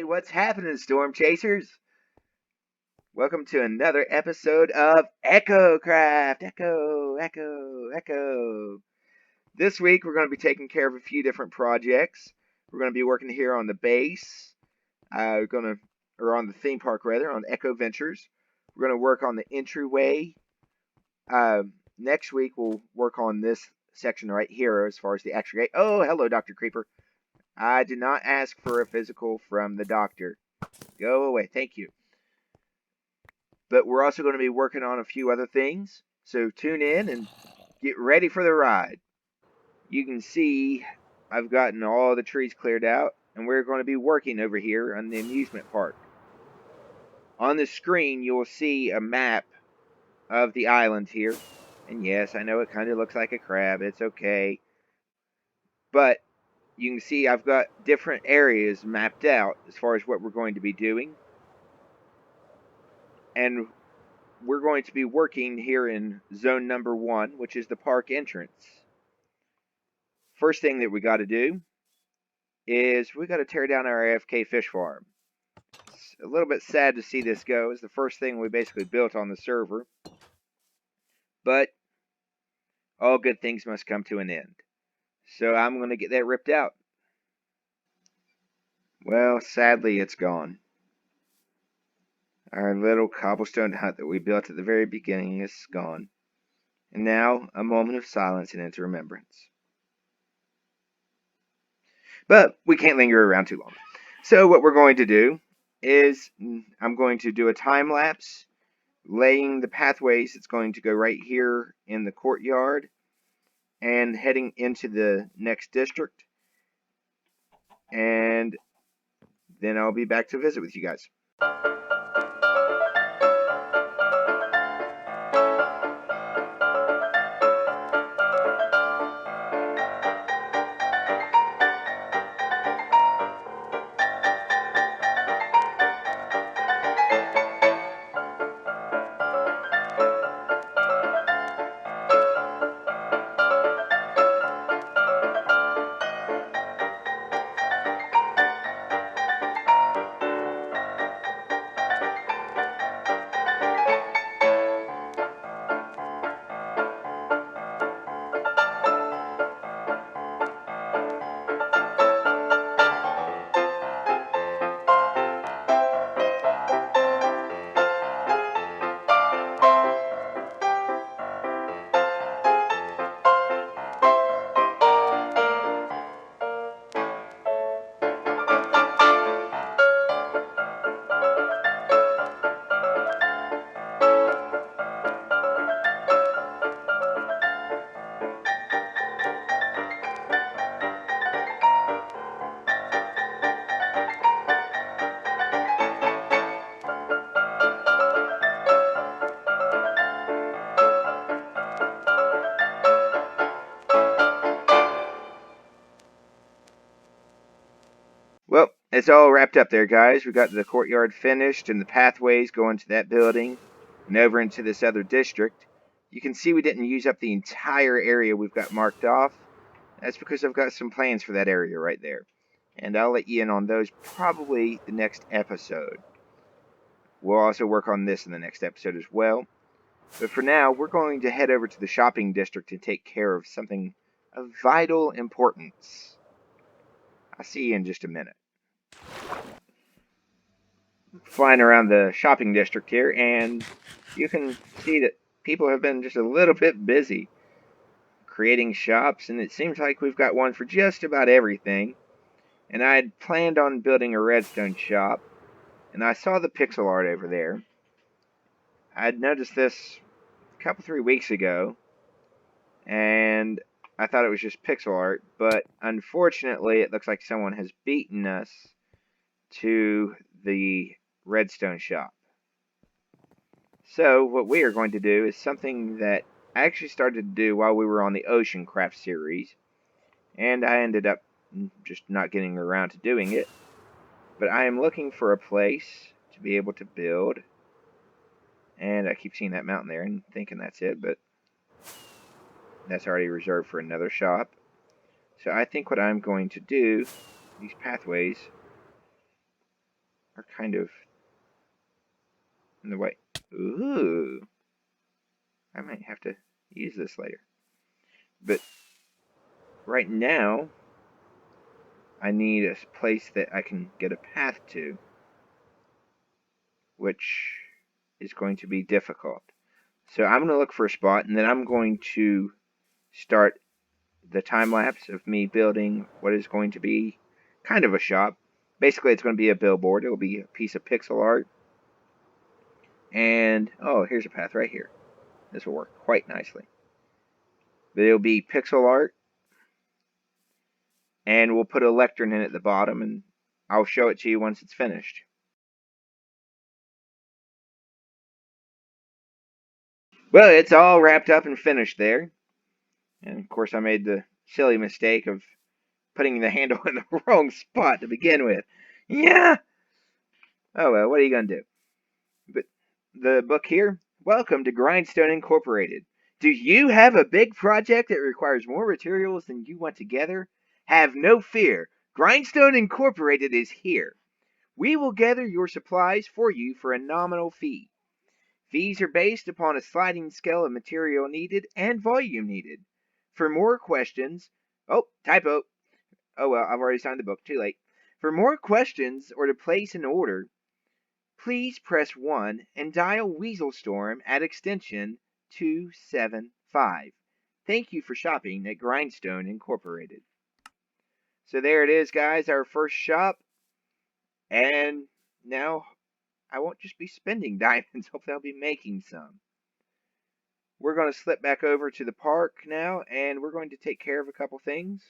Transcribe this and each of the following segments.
what's happening, Storm Chasers? Welcome to another episode of Echocraft. Echo. This week we're going to be taking care of a few different projects. We're going to be working here on the base. Or on the theme park rather, on Echo Ventures. We're going to work on the entryway. Next week we'll work on this section right here as far as the extra gate. Oh, hello, Dr. Creeper. I did not ask for a physical from the doctor. Go away, thank you. But we're also going to be working on a few other things, so tune in and get ready for the ride. You can see I've gotten all the trees cleared out, and we're going to be working over here on the amusement park. On the screen, you'll see a map of the island here. And yes, I know it kind of looks like a crab. It's okay. But you can see I've got different areas mapped out as far as what we're going to be doing. And we're going to be working here in zone number 1, which is the park entrance. First thing that we got to do is we got to tear down our AFK fish farm. It's a little bit sad to see this go. It's the first thing we basically built on the server. But all good things must come to an end. So I'm going to get that ripped out. Well, sadly, it's gone. Our little cobblestone hut that we built at the very beginning is gone. And now, a moment of silence in its remembrance. But we can't linger around too long. So what we're going to do is I'm going to do a time lapse, laying the pathways that's going to go right here in the courtyard and heading into the next district. And then I'll be back to visit with you guys. Well, it's all wrapped up there, guys. We got the courtyard finished and the pathways going to that building and over into this other district. You can see we didn't use up the entire area we've got marked off. That's because I've got some plans for that area right there. And I'll let you in on those probably the next episode. We'll also work on this in the next episode as well. But for now, we're going to head over to the shopping district and take care of something of vital importance. I'll see you in just a minute. Flying around the shopping district here, and you can see that people have been just a little bit busy creating shops, and it seems like we've got one for just about everything. And I had planned on building a redstone shop, and I saw the pixel art over there. I'd noticed this a couple, 3 weeks ago, and I thought it was just pixel art, but unfortunately it looks like someone has beaten us to the redstone shop. So what we are going to do is something that I actually started to do while we were on the Echocraft series, and I ended up just not getting around to doing it. But I am looking for a place to be able to build, and I keep seeing that mountain there and thinking that's it, but that's already reserved for another shop. So I think what I'm going to do, these pathways, are kind of in the way. Ooh. I might have to use this later. But right now, I need a place that I can get a path to, which is going to be difficult. So I'm going to look for a spot, and then I'm going to start the time lapse of me building what is going to be kind of a shop. Basically, it's going to be a billboard. It will be a piece of pixel art. And, oh, here's a path right here. This will work quite nicely. But it'll be pixel art. And we'll put a lectern in at the bottom, and I'll show it to you once it's finished. Well, it's all wrapped up and finished there. And, of course, I made the silly mistake of putting the handle in the wrong spot to begin with. Yeah! Oh, well, what are you going to do? But the book here, welcome to Grindstone Incorporated. Do you have a big project that requires more materials than you want together? Have no fear. Grindstone Incorporated is here. We will gather your supplies for you for a nominal fee. Fees are based upon a sliding scale of material needed and volume needed. For more questions, oh, typo. Oh well, I've already signed the book, too late. For more questions or to place an order, please press 1 and dial Weaselstorm at extension 275. Thank you for shopping at Grindstone Incorporated. So there it is, guys, our first shop. And now I won't just be spending diamonds, hopefully I'll be making some. We're going to slip back over to the park now, and we're going to take care of a couple things.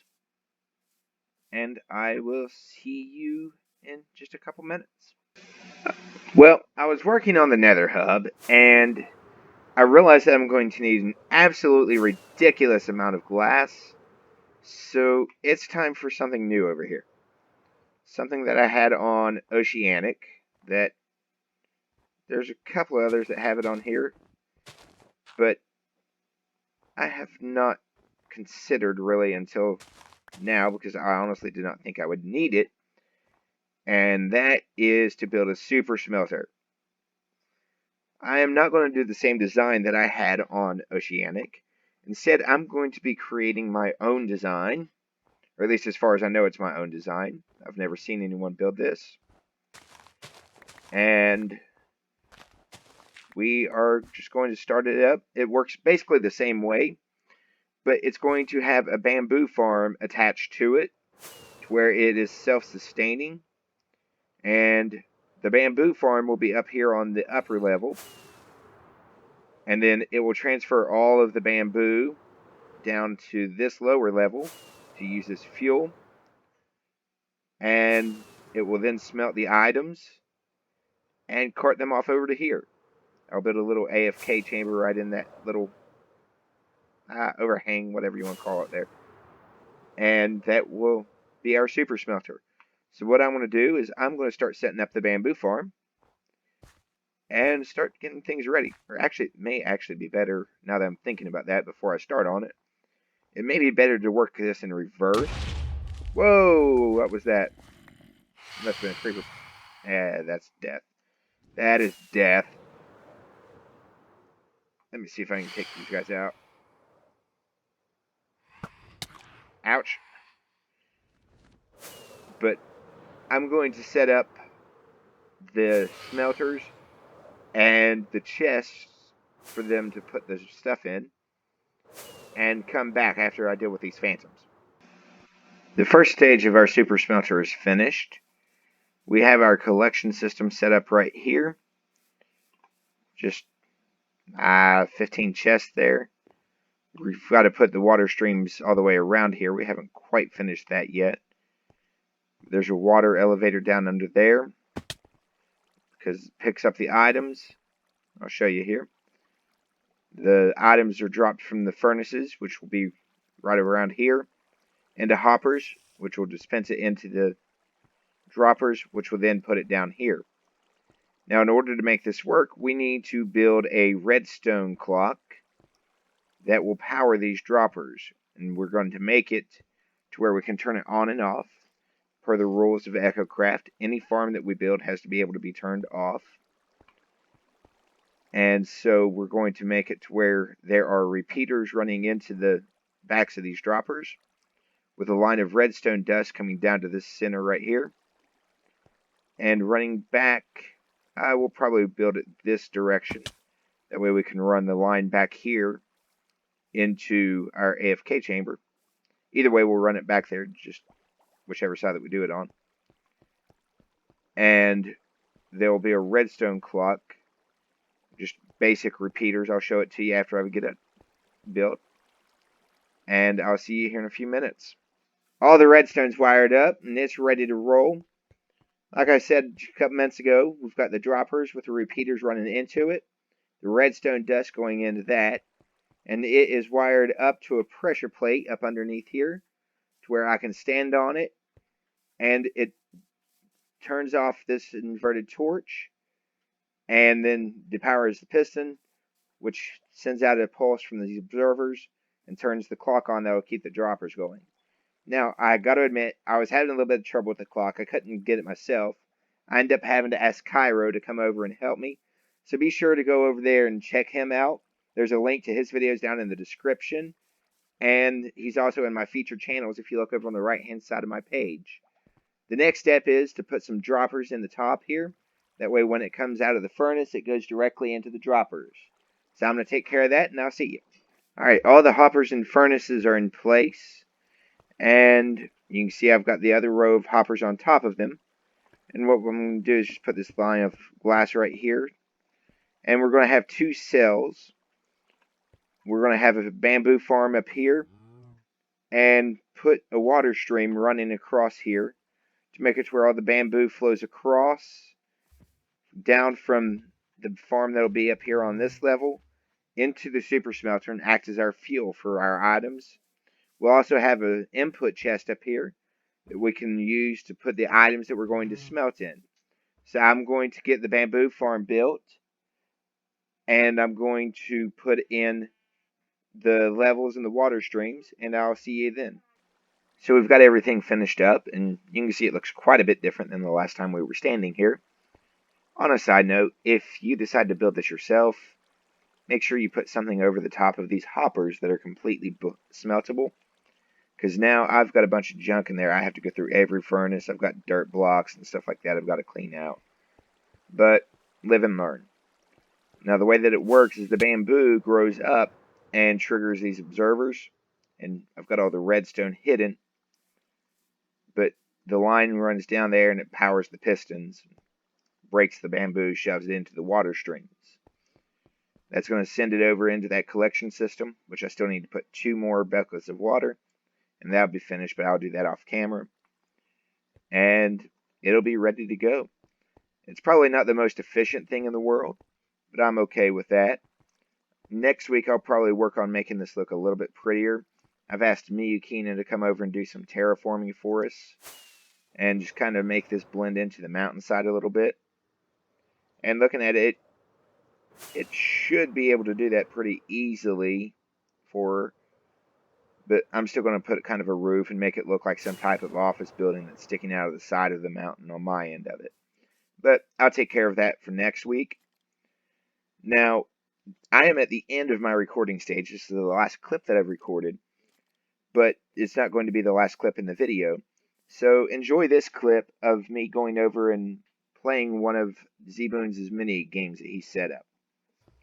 And I will see you in just a couple minutes. Well, I was working on the Nether Hub, and I realized that I'm going to need an absolutely ridiculous amount of glass. So it's time for something new over here. Something that I had on Oceanic, that there's a couple others that have it on here, but I have not considered really until now, because I honestly did not think I would need it, and that is to build a super smelter. I am not going to do the same design that I had on Oceanic. Instead, I'm going to be creating my own design, or at least as far as I know, it's my own design. I've never seen anyone build this. And we are just going to start it up. It works basically the same way, but it's going to have a bamboo farm attached to it, to where it is self-sustaining. And the bamboo farm will be up here on the upper level. And then it will transfer all of the bamboo down to this lower level to use as fuel. And it will then smelt the items and cart them off over to here. I'll build a little AFK chamber right in that little overhang, whatever you want to call it there. And that will be our super smelter. So what I'm going to do is I'm going to start setting up the bamboo farm and start getting things ready. Or actually, it may actually be better, now that I'm thinking about that before I start on it, it may be better to work this in reverse. Whoa, what was that? Must have been a creeper. Yeah, that's death. That is death. Let me see if I can take these guys out. Ouch. But I'm going to set up the smelters and the chests for them to put the stuff in, and come back after I deal with these phantoms. The first stage of our super smelter is finished. We have our collection system set up right here. Just 15 chests there. We've got to put the water streams all the way around here. We haven't quite finished that yet. There's a water elevator down under there, because it picks up the items. I'll show you here. The items are dropped from the furnaces, which will be right around here, into hoppers, which will dispense it into the droppers, which will then put it down here. Now, in order to make this work, we need to build a redstone clock that will power these droppers. And we're going to make it to where we can turn it on and off per the rules of Echocraft, any farm that we build has to be able to be turned off. And so we're going to make it to where there are repeaters running into the backs of these droppers, with a line of redstone dust coming down to this center right here. And running back, I will probably build it this direction. That way we can run the line back here into our AFK chamber. Either way, we'll run it back there, just whichever side that we do it on. And there will be a redstone clock, just basic repeaters. I'll show it to you after I get it built. And I'll see you here in a few minutes. All the redstone's wired up, and it's ready to roll. Like I said a couple minutes ago, we've got the droppers with the repeaters running into it, the redstone dust going into that, and it is wired up to a pressure plate up underneath here to where I can stand on it, and it turns off this inverted torch and then depowers the piston, which sends out a pulse from these observers and turns the clock on that will keep the droppers going. Now, I got to admit, I was having a little bit of trouble with the clock. I couldn't get it myself. I ended up having to ask Cairo to come over and help me. So be sure to go over there and check him out. There's a link to his videos down in the description. And he's also in my featured channels if you look over on the right-hand side of my page. The next step is to put some droppers in the top here. That way when it comes out of the furnace, it goes directly into the droppers. So I'm going to take care of that, and I'll see you. Alright, all the hoppers and furnaces are in place. And you can see I've got the other row of hoppers on top of them. And what I'm going to do is just put this line of glass right here. And we're going to have two cells. We're going to have a bamboo farm up here. And put a water stream running across here to make it to where all the bamboo flows across. Down from the farm that'll be up here on this level. Into the super smelter and act as our fuel for our items. We'll also have an input chest up here that we can use to put the items that we're going to smelt in. So I'm going to get the bamboo farm built, and I'm going to put in the levels and the water streams, and I'll see you then. So we've got everything finished up, and you can see it looks quite a bit different than the last time we were standing here. On a side note, if you decide to build this yourself, make sure you put something over the top of these hoppers that are completely smeltable. Because now I've got a bunch of junk in there. I have to go through every furnace. I've got dirt blocks and stuff like that I've got to clean out. But live and learn. Now the way that it works is the bamboo grows up and triggers these observers. And I've got all the redstone hidden. But the line runs down there and it powers the pistons. Breaks the bamboo, shoves it into the water streams. That's going to send it over into that collection system, which I still need to put 2 more buckets of water. And that'll be finished, but I'll do that off camera. And it'll be ready to go. It's probably not the most efficient thing in the world, but I'm okay with that. Next week, I'll probably work on making this look a little bit prettier. I've asked Miyukina to come over and do some terraforming for us. And just kind of make this blend into the mountainside a little bit. And looking at it, it should be able to do that pretty easily for her. But I'm still going to put kind of a roof and make it look like some type of office building that's sticking out of the side of the mountain on my end of it. But I'll take care of that for next week. Now, I am at the end of my recording stage. This is the last clip that I've recorded. But it's not going to be the last clip in the video. So enjoy this clip of me going over and playing one of Z-Boons' mini games that he set up.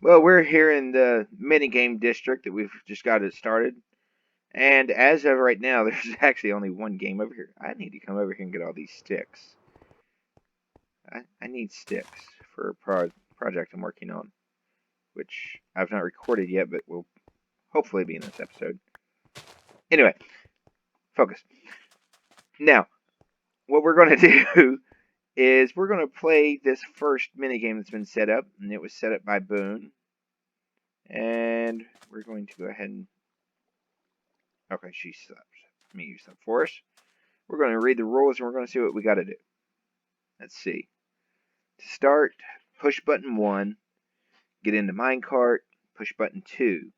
Well, we're here in the minigame district that we've just got it started. And as of right now, there's actually only one game over here. I need to come over here and get all these sticks. I need sticks for a project I'm working on, which I've not recorded yet, but will hopefully be in this episode. Anyway, focus. Now, what we're going to do is we're going to play this first minigame that's been set up, and it was set up by Boone. And we're going to go ahead and... Okay, she stops. Let me use that for us. We're going to read the rules, and we're going to see what we got to do. Let's see. To start, push button 1. Get into minecart. Push button 2.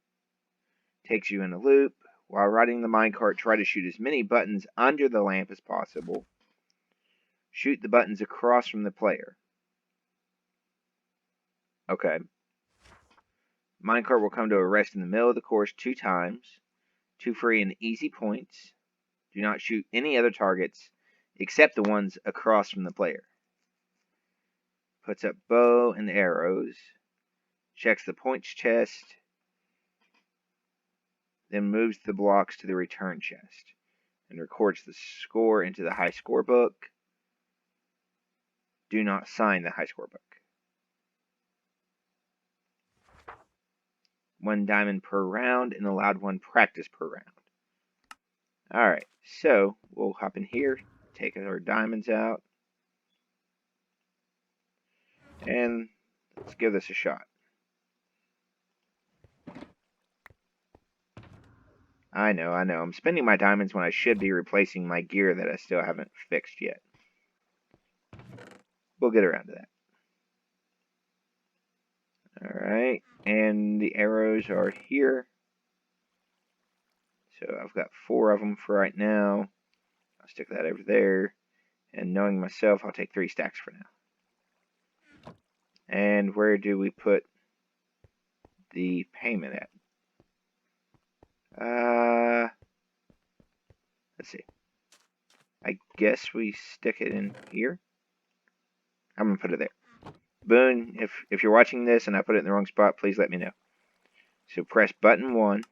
Takes you in a loop. While riding the minecart, try to shoot as many buttons under the lamp as possible. Shoot the buttons across from the player. Okay. Minecart will come to a rest in the middle of the course 2 times. 2 free and easy points. Do not shoot any other targets except the ones across from the player. Puts up bow and arrows. Checks the points chest. Then moves the blocks to the return chest. And records the score into the high score book. Do not sign the high score book. 1 diamond per round and allowed 1 practice per round. Alright, so we'll hop in here, take our diamonds out, and let's give this a shot. I know, I'm spending my diamonds when I should be replacing my gear that I still haven't fixed yet. We'll get around to that. Alright, and the arrows are here. So I've got 4 of them for right now. I'll stick that over there. And knowing myself, I'll take 3 stacks for now. And where do we put the payment at? Let's see. I guess we stick it in here. I'm going to put it there. Boone, if you're watching this and I put it in the wrong spot, please let me know. So press button 1.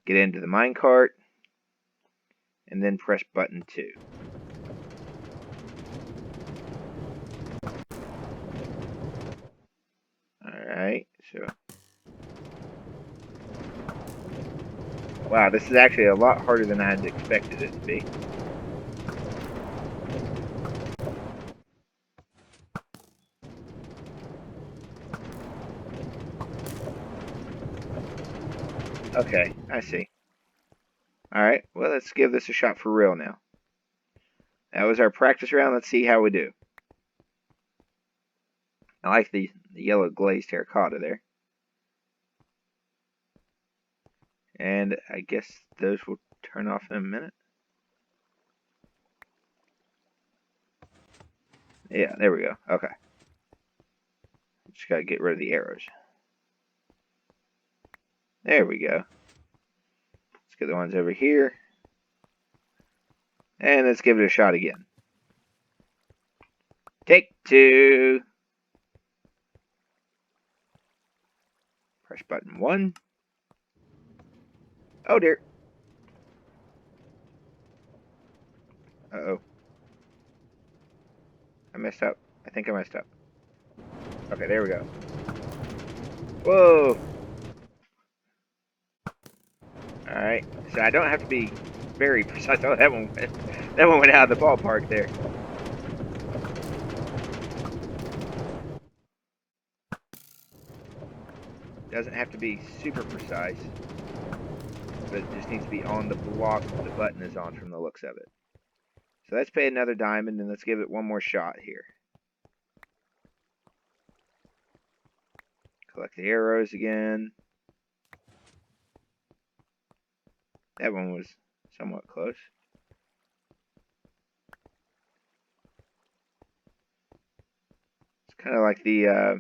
Get into the minecart. And then press button 2. Alright, so... Wow, this is actually a lot harder than I had expected it to be. Okay, I see. Alright, well, let's give this a shot for real now. That was our practice round. Let's see how we do. I like the yellow glazed terracotta there. And I guess those will turn off in a minute. Yeah, there we go. Okay. Just gotta get rid of the arrows. There we go. Let's get the ones over here. And let's give it a shot again. Take 2. Press button 1. Oh dear. Uh-oh. I messed up. I think I messed up. Okay, there we go. Whoa! Alright, so I don't have to be very precise. Oh, that one went out of the ballpark there. Doesn't have to be super precise, but it just needs to be on the block the button is on from the looks of it. So let's pay another diamond and let's give it one more shot here. Collect the arrows again. That one was somewhat close. It's kind of like the,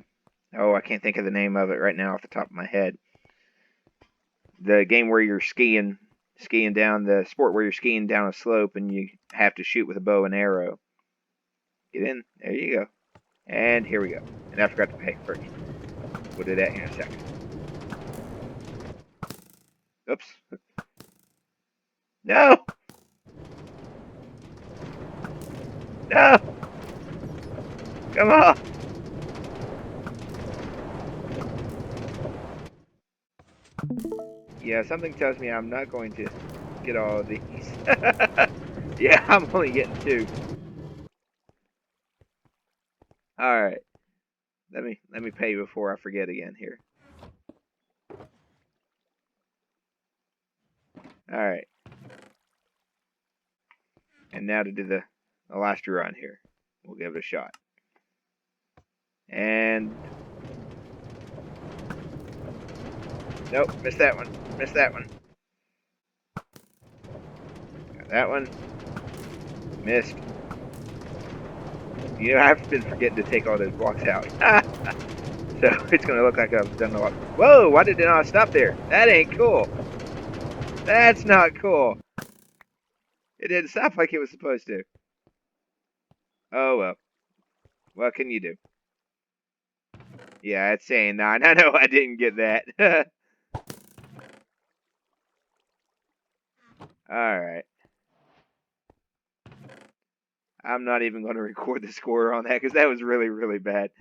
oh, I can't think of the name of it right now off the top of my head. The game where you're skiing down, the sport where you're skiing down a slope and you have to shoot with a bow and arrow. Get in. There you go. And here we go. And I forgot to pay first. We'll do that in a second. Oops. No! No! Come on! Yeah, something tells me I'm not going to get all of these. Yeah, I'm only getting 2. Alright. Let me pay before I forget again here. Alright. And now to do the last run here. We'll give it a shot. And... nope, missed that one. Missed that one. Got that one. Missed. I've been forgetting to take all those blocks out. So it's going to look like I've done a lot. Whoa, why did it not stop there? That ain't cool. That's not cool. It didn't stop like it was supposed to. Oh, well. What can you do? Yeah, it's saying 9. I know I didn't get that. Alright. I'm not even going to record the score on that because that was really, really bad.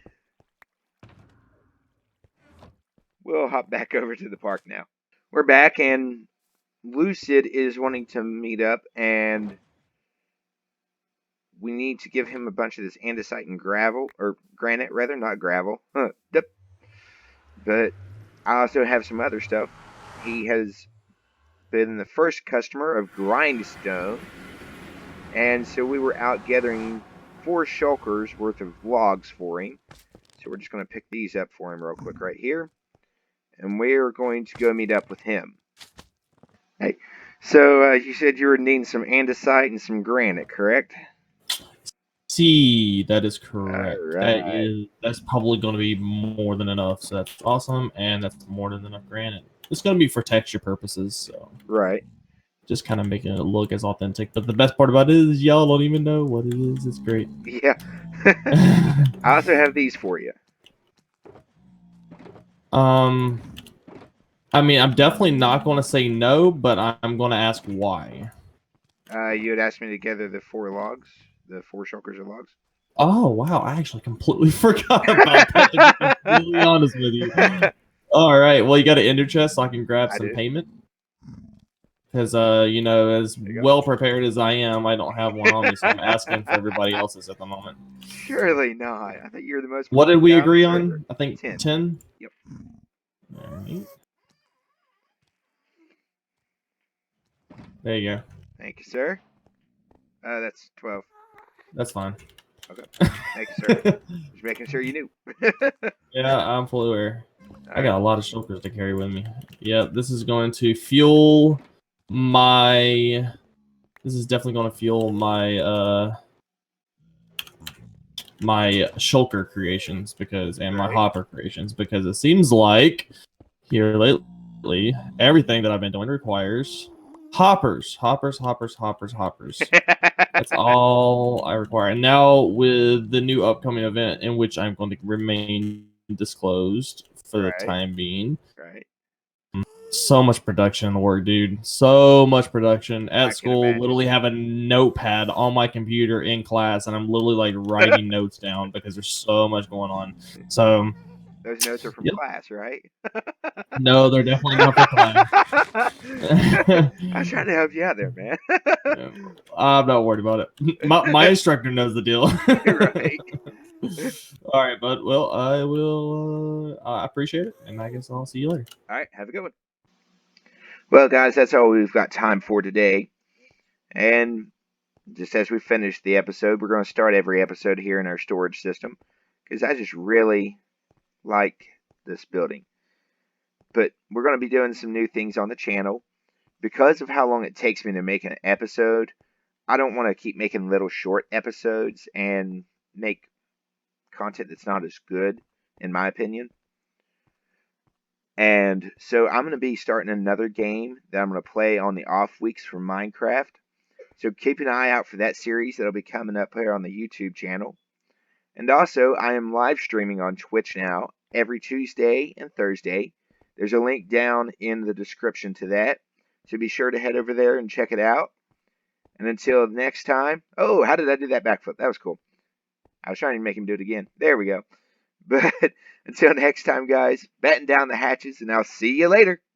We'll hop back over to the park now. We're back, and Lucid is wanting to meet up, and we need to give him a bunch of this andesite and gravel, or granite rather, not gravel. But I also have some other stuff. He has been the first customer of Grindstone, and so we were out gathering 4 shulkers worth of logs for him. So we're just going to pick these up for him real quick right here, and we're going to go meet up with him. Hey, so you said you were needing some andesite and some granite, correct? See, that is correct. Alright. That's probably going to be more than enough. So that's awesome, and that's more than enough granite. It's going to be for texture purposes, so Right. just kind of making it look as authentic. But the best part about it is y'all don't even know what it is. It's great. Yeah. I also have these for you. I mean, I'm definitely not going to say no, but I'm going to ask why. You had asked me to gather the 4 logs, the 4 shulkers of logs. Oh, wow. I actually completely forgot about that, to be completely honest with you. All right. Well, you got an ender chest so I can grab some payment. Because, as well prepared as I am, I don't have one on me, so I'm asking for everybody else's at the moment. Surely not. I think you're the most. What did we agree on? I think 10? Yep. All right. There you go. Thank you, sir. That's 12. That's fine. Okay. Thank you, sir. Just making sure you knew. Yeah, I'm fully aware. I got a lot of shulkers to carry with me. Yeah, this is going to fuel my... This is definitely going to fuel my my shulker creations and my hopper creations, because it seems like here lately everything that I've been doing requires hoppers. That's all I require. And now with the new upcoming event, in which I'm going to remain disclosed for the time being. Right. So much production work, dude. So much production. At school, literally have a notepad on my computer in class, and I'm literally like writing notes down because there's so much going on. So those notes are from class, right? No, they're definitely not for class. I was trying to help you out there, man. I'm not worried about it. My instructor knows the deal. Right. All right, bud. Well, I will. I appreciate it, and I guess I'll see you later. All right, have a good one. Well, guys, that's all we've got time for today. And just as we finish the episode, we're going to start every episode here in our storage system because I just really like this building. But we're going to be doing some new things on the channel. Because of how long it takes me to make an episode, I don't want to keep making little short episodes and make content that's not as good, in my opinion. And so I'm going to be starting another game that I'm going to play on the off weeks for Minecraft. So keep an eye out for that series that'll be coming up here on the YouTube channel. And also, I am live streaming on Twitch now every Tuesday and Thursday. There's a link down in the description to that. So be sure to head over there and check it out. And until next time... Oh, how did I do that backflip? That was cool. I was trying to make him do it again. There we go. But until next time, guys, batten down the hatches, and I'll see you later.